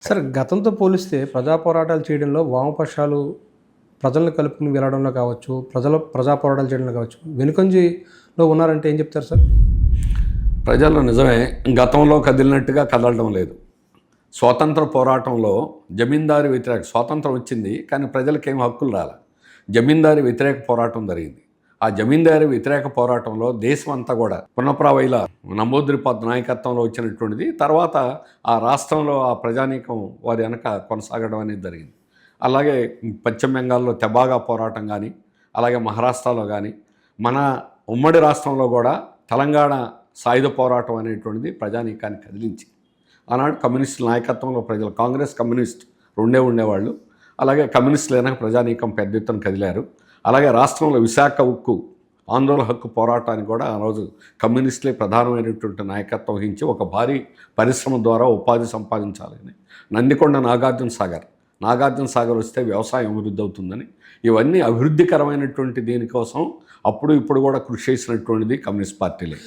Sir గతంతో పోలిస్తే ప్రజా పోరాటాలు చేయడంలో వామపక్షాలు ప్రజలను కలుపుకుని వెళ్ళడంలో కావచ్చు, ప్రజా పోరాటాలు చేయడంలో కావచ్చు, వెనుకంజలో ఉన్నారంటే ఏం చెప్తారు సార్? ప్రజలు నిజమే గతంలో కదిలినట్టుగా కదలడం లేదు. స్వాతంత్ర పోరాటంలో జమీందారీ వ్యతిరేక స్వాతంత్రం వచ్చింది, కానీ ప్రజలకేం హక్కులు రాలే. జమీందారీ వ్యతిరేక పోరాటం జరిగింది. ఆ జమీందారీ వ్యతిరేక పోరాటంలో దేశం అంతా కూడా పున్నప్రావైల నంబూద్రిపాద్ నాయకత్వంలో వచ్చినటువంటిది. తర్వాత ఆ రాష్ట్రంలో ఆ ప్రజానీకం వారి వెనక కొనసాగడం అనేది జరిగింది. అలాగే పశ్చిమ బెంగాల్లో తెబాగా పోరాటం కానీ, అలాగే మహారాష్ట్రలో కానీ, మన ఉమ్మడి రాష్ట్రంలో కూడా తెలంగాణ సాయుధ పోరాటం అనేటువంటిది ప్రజానీకాన్ని కదిలించి ఆనాడు కమ్యూనిస్టుల నాయకత్వంలో ప్రజలు కాంగ్రెస్ కమ్యూనిస్ట్ ఉండేవాళ్ళు. అలాగే కమ్యూనిస్టులు వెనక ప్రజానీకం పెద్ద ఎత్తున కదిలారు. అలాగే రాష్ట్రంలో విశాఖ ఉక్కు ఆందోళన హక్కు పోరాటానికి కూడా ఆ రోజు కమ్యూనిస్టులే ప్రధానమైనటువంటి నాయకత్వం వహించి ఒక భారీ పరిశ్రమ ద్వారా ఉపాధి సంపాదించాలని, నందికొండ నాగార్జున సాగర్ వస్తే వ్యవసాయం అభివృద్ధి అవుతుందని, ఇవన్నీ అభివృద్ధికరమైనటువంటి దీనికోసం అప్పుడు ఇప్పుడు కూడా కృషి చేసినటువంటిది కమ్యూనిస్ట్ పార్టీలే.